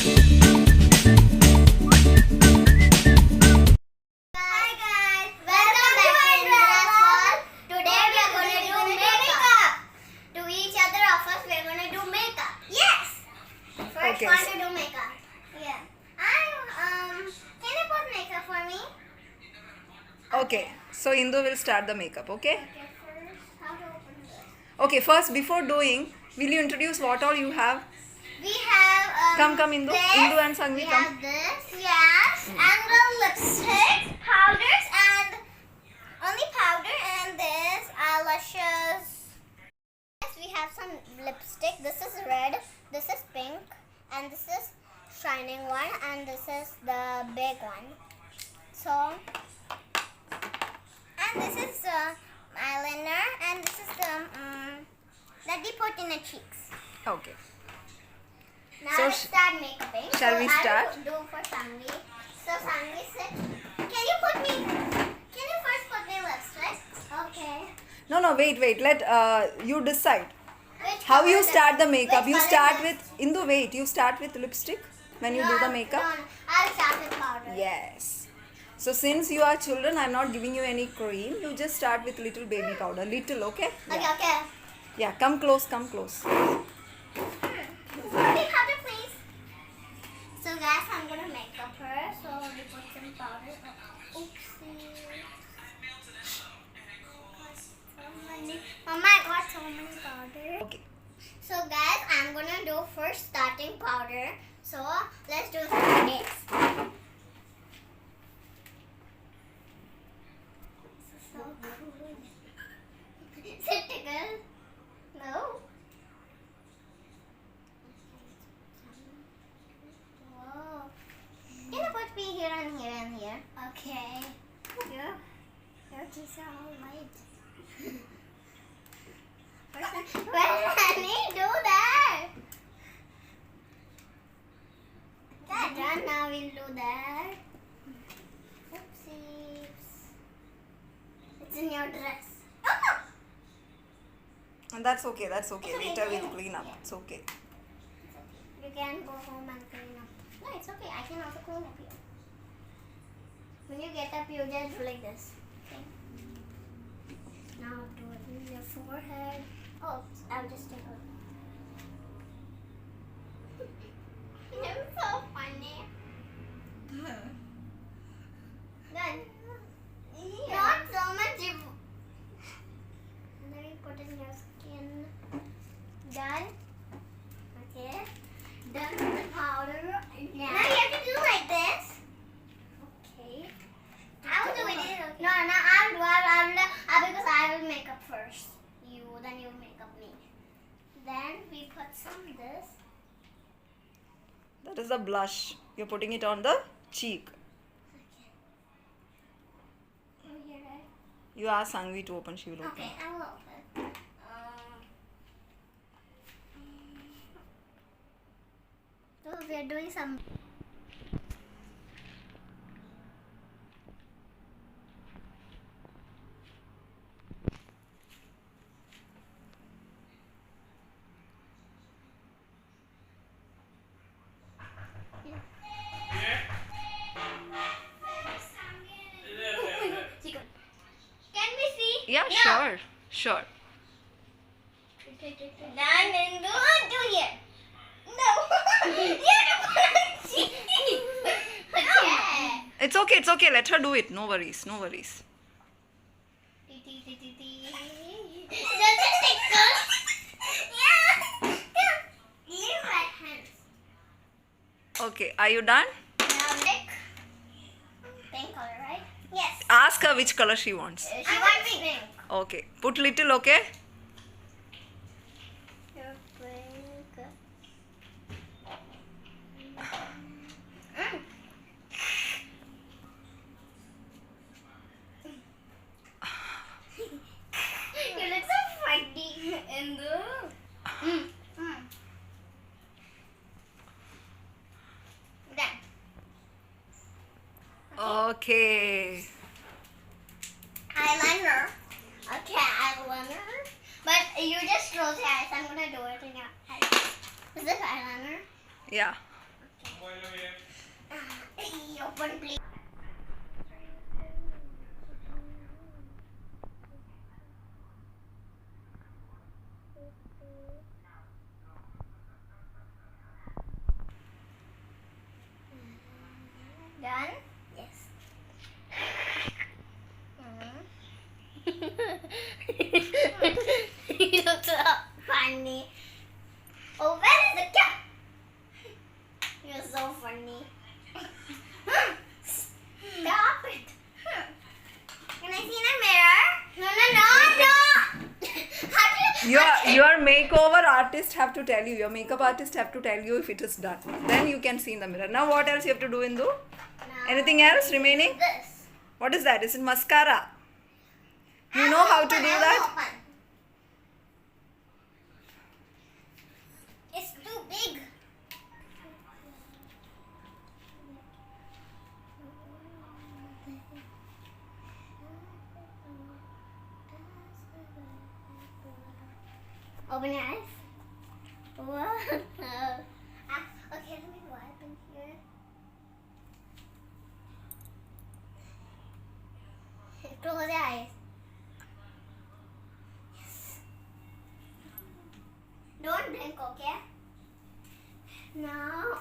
Hi guys, welcome back to Indra's World. Today we are going to do makeup. To each other of us, we are going to do makeup. Yes. First Okay. one to do makeup. Yeah. Can you put makeup for me? Okay, so Indu will start the makeup, okay? Okay, first how to open this? Okay, first before doing, will you introduce what all you have? We have Come Indu. this. Indu and Sangvi We come. have this. Yes. And the lipstick, powders, and only powder, and this eyelashes. Yes, we have some lipstick. This is red. This is pink, and this is shining one, and this is the big one. So, and this is eyeliner, and this is the that we put in the cheeks. Okay. Now So let's start makeuping. shall we start? I will do for Sangvi. So Sangvi, sit. Can you first put me lipstick? Okay. No, wait. Let you decide. Which How color you does- start the makeup? which You color start does- with Indu. Wait, you start with lipstick when you do the makeup. No, I'll start with powder. Yes. So since you are children, I'm not giving you any cream. You just start with little baby powder, little, okay? Okay, okay. Yeah. Come close. Baby powder, please. So guys, I'm gonna make up her. So we put some powder. Oopsie. Mama, I got so many powder. Okay. So guys, I'm gonna do first starting powder. So let's do some this. This is so cool. Is it tickle? No. Whoa. Can you put me here and here and here? Okay. Your teeth are all white. Why can you do that? Done. Now we'll do that. Oopsies. It's in your dress. Oh! And that's okay. It's okay, Later it's we'll okay. clean up. It's okay. You can go home and clean up. No, it's okay. I can also clean up here. When you get up, you just do like this. Okay. Now do it in your forehead. Oh, I'll just take a. You're so funny. Done. Not so much. And then you put in your skin. Done. Okay. Done with the powder. Now you have to do like this. Okay. I will do it. No, I'll do because I will make up first. Then you make up me. Then we put some this. That is the blush. You're putting it on the cheek. Okay. Over here, right? You ask Sangvi to open. She will open. Okay, I will open. So we are doing some. Can we see? Yeah, No. sure. Then do here. No. You don't see. Okay. It's okay. Let her do it. No worries. Does it tickle? Yeah. Come. Leave my hands. Okay, are you done? Now pink color, right? Yes. Ask her which color she wants. She wants pink. Okay, put little, okay? Your pink. You look so funny in the. Done. Okay. Eyeliner. Okay, eyeliner. But you just close your eyes. I'm gonna do it in your eyes. Is this eyeliner? Yeah. Okay. Open, please. Done? Yes. You look so funny. Oh, where is the cat? You're so funny. Stop it. Can I see in a mirror? No. How do you... Your makeover artist have to tell you. Your makeup artist have to tell you if it is done. Then you can see in the mirror. Now what else you have to do, Indu? Now, Anything else remaining? this. What is that? Is it mascara? You know how to do that? Open. It's too big. Open your eyes. Whoa. Okay, let me wipe in here. Close your eyes. Yes. Don't blink, okay? Now,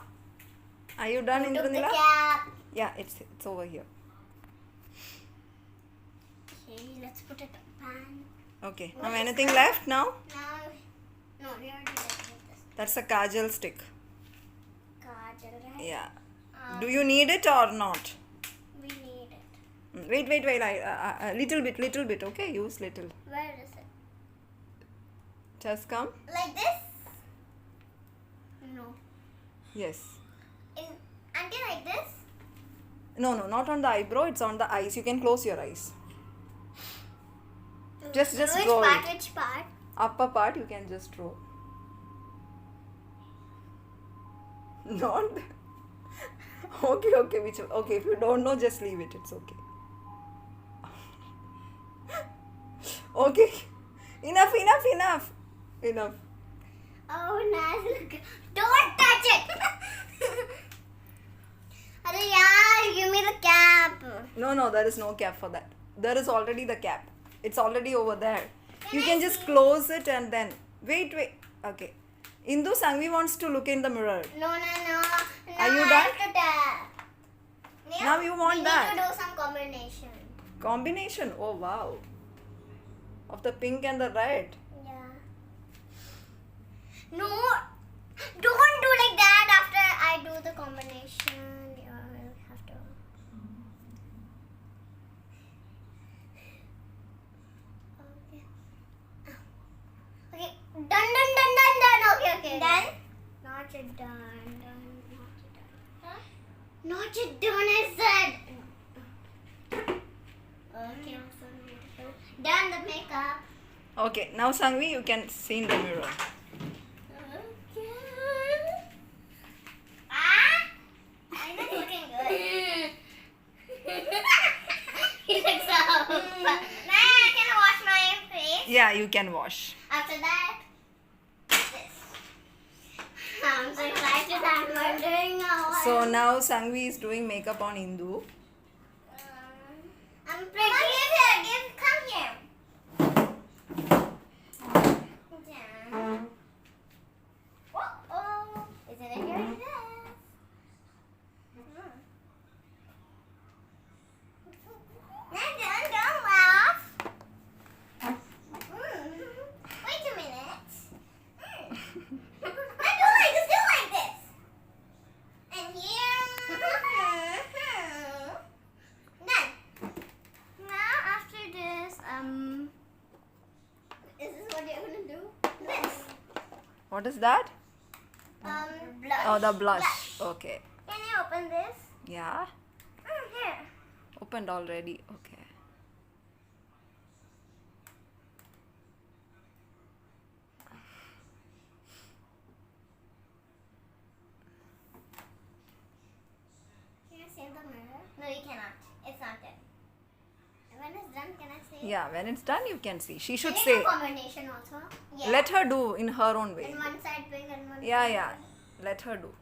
Are you done, took the Indranila? cap. Yeah, it's over here. Okay, let's put it on pan. Okay. Now anything left now? Now, no, we already did this. That's a kajal stick. Kajal, right? Yeah. Do you need it or not? We need it. Wait. Little bit. Okay, use little. Where is it? Just come. Like this? No. Yes. Until like this? No, not on the eyebrow. It's on the eyes. You can close your eyes. Just Which draw part? it. Which part? Upper part you can just draw. Not. Okay. Okay. If you don't know, just leave it. It's okay. Okay. Enough. Oh, nice. Look. Don't touch it. Arey yaar, give me the cap. No, there is no cap for that. There is already the cap. It's already over there. You Can can I just see? close it and then wait. Okay. Indu Sangvi wants to look in the mirror. No. Are I you done? have to tap. Yeah, Now you want we that. need to do some combination. Combination. Oh wow. Of the pink and the red. Yeah. No, don't do like that after I do the combination. You will have to. Okay. Okay. Done. Okay. Done. Not yet done. Huh? Not yet done. I said. Okay. So beautiful. Done the makeup. Okay. Now Sangvi, you can see in the mirror. I'm not looking good. You look so fun. Now I can wash my face. Yeah, you can wash. After that, this. I'm so excited. I'm wondering now. So now Sangvi is doing makeup on Indu. I'm pretty. Come here. Down. Oh, isn't it your dress? Don't laugh. Wait a minute. I do like this. And here. Done. Now after this, is this what you're gonna do? This. What is that? Blush. Oh, the blush. Okay. Can you open this? Yeah. Here. Opened already. Okay. Can you see in the mirror? No, you cannot. It's not there. When it's done, can I see? Yeah, when it's done, you can see. She should Can say. you do combination also? Yeah. Let her do in her own way. And one side big and one Yeah, side yeah. Let her do.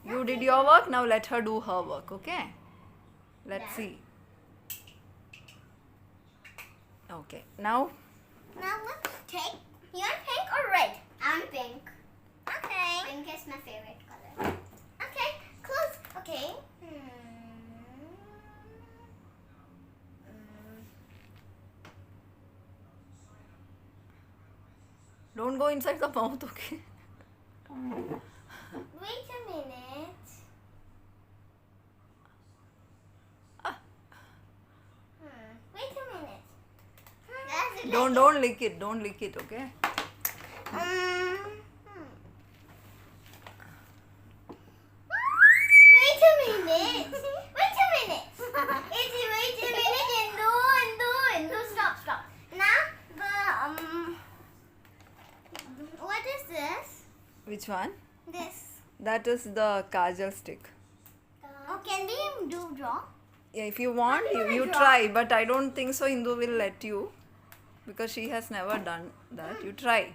You did your work, now let her do her work, okay? Let's see. Okay, now Now let's take. You want pink or red? I want pink. Okay. Pink is my favorite color. Okay, close. Okay. don't go inside the mouth, okay? Wait a minute. Wait a minute. That's it. Don't lick it, don't lick it, okay? Wait a minute. Wait a minute. Wait a minute. Indu. Stop. Now what is this? Which one? This. That is the kajal stick. Oh, can we draw? Yeah, if you want, I'm gonna you draw. try, but I don't think so Hindu will let you because she has never done that. You try.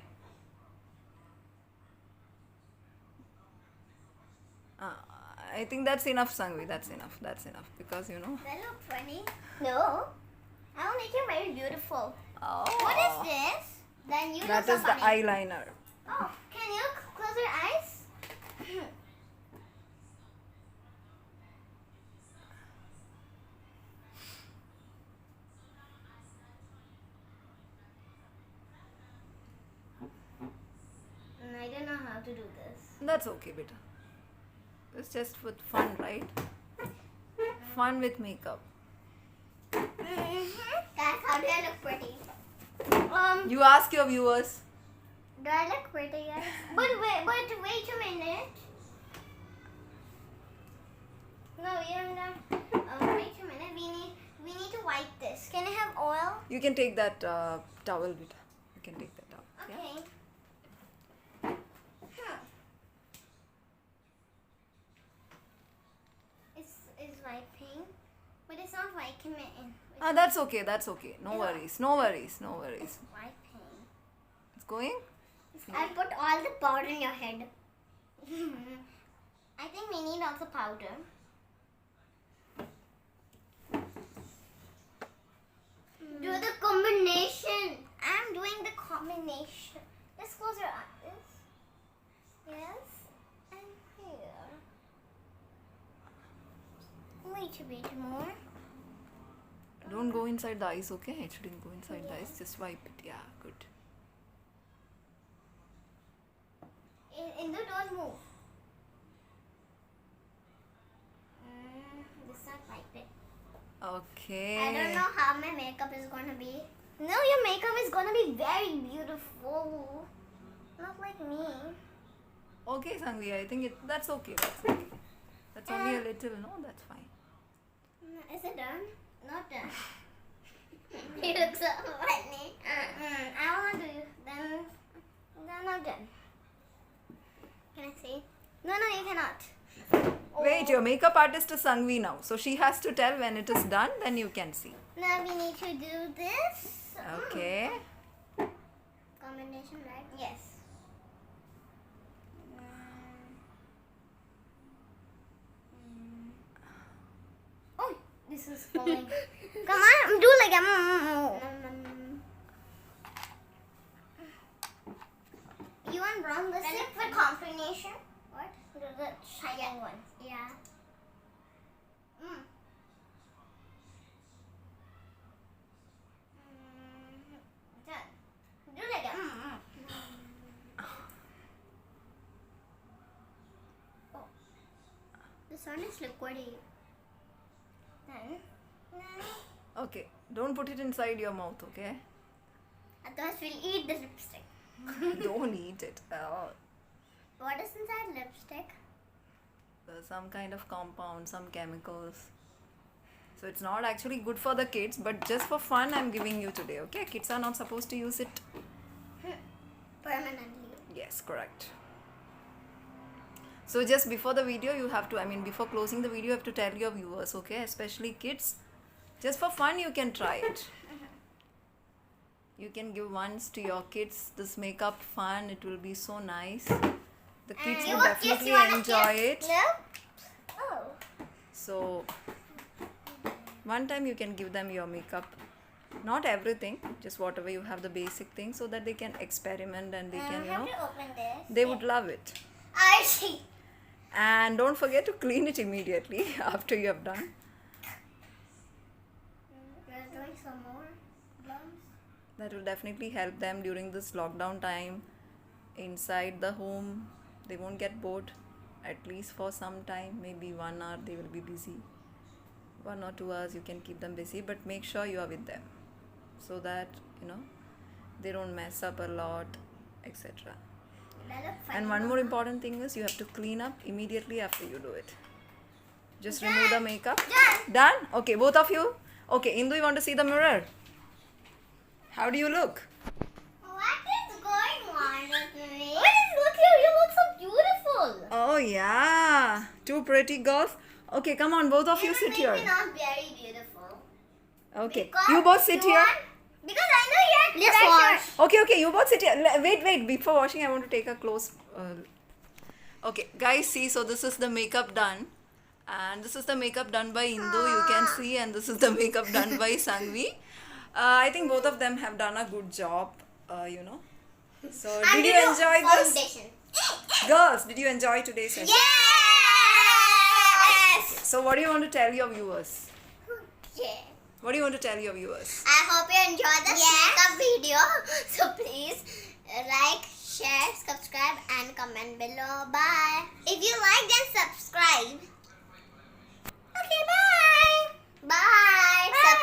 I think that's enough, Sangvi. That's enough because That look funny. No. I will make it very beautiful. Oh, What is this? Then you that look is so the funny. eyeliner. Oh, can you close your eyes? I don't know how to do this. That's okay, beta. It's just for fun, right? Fun with makeup. Guys, how do I look pretty? You ask your viewers. Do I look pretty, guys? But wait a minute. No, you don't know. Wait a minute. We need to wipe this. Can I have oil? You can take that towel, beta. You can take that towel. Yeah? Okay. It's wiping, but it's not wiping it. That's okay. No Yeah. worries. Wiping. It's going? I put all the powder in your head. I think we need also powder. Do the combination. I'm doing the combination. Let's close your eyes. Yes. And here. Wait a bit more. Don't go inside the eyes, okay? It shouldn't go inside the eyes. Just wipe it. Yeah, good. Indu, don't move. This not like it. Okay. I don't know how my makeup is gonna be. No, your makeup is gonna be very beautiful. Not like me. Okay, Sangvi, I think that's okay. That's only a little, no? That's fine. Is it done? Not done. You look so funny. I want to do then not done. Can I see? No, you cannot. Wait, your makeup artist is Sangvi now. So she has to tell when it is done, then you can see. Now we need to do this. Okay. Combination, right? Yes. Oh, this is falling. Come on, do like You want brown lipstick for combination? What? The shiny one. Yeah. Done. Do like Oh. This one is liquidy. Then. Okay. Don't put it inside your mouth, okay? Otherwise we'll eat the lipstick. Don't eat it. Oh, What is inside lipstick? some kind of compound, some chemicals. So it's not actually good for the kids, but just for fun, I'm giving you today, okay? Kids are not supposed to use it. Permanently. Yes, correct. So just before the video, you have to, before closing the video, you have to tell your viewers, okay? Especially kids. Just for fun, you can try it. You can give once to your kids this makeup fun. It will be so nice. The kids You will want kids, definitely you want a enjoy gift? it. No? Oh. So one time you can give them your makeup. Not everything, just whatever you have the basic things so that they can experiment and they can, Have to open this. they would love it. I see. And don't forget to clean it immediately after you have done. We're doing some more bumps. That will definitely help them during this lockdown time inside the home. They won't get bored, at least for some time, maybe 1 hour they will be busy. 1 or 2 hours you can keep them busy, but make sure you are with them so that they don't mess up a lot, etc. And one more important thing is you have to clean up immediately after you do it. Just remove the makeup. Done? Okay, both of you? Okay, Indu, you want to see the mirror? How do you look? What is going on with me? Look here, you look so beautiful. Oh yeah, two pretty girls. Okay, come on, both of you sit here. Maybe not very beautiful. Okay, Because you both sit here. Because I know you're pressure. Okay, you both sit here. Wait, before washing, I want to take a close. Okay, guys, see, so this is the makeup done. And this is the makeup done by Indu, you can see, and this is the makeup done by Sangvi. I think both of them have done a good job, So, did you enjoy this? Foundation. Girls, did you enjoy today's session? Yes! So, what do you want to tell your viewers? Yeah. What do you want to tell your viewers? I hope you enjoyed the makeup video. So please like, share, subscribe and comment below. Bye. If you like, then subscribe. Okay, bye. Bye. Subscribe.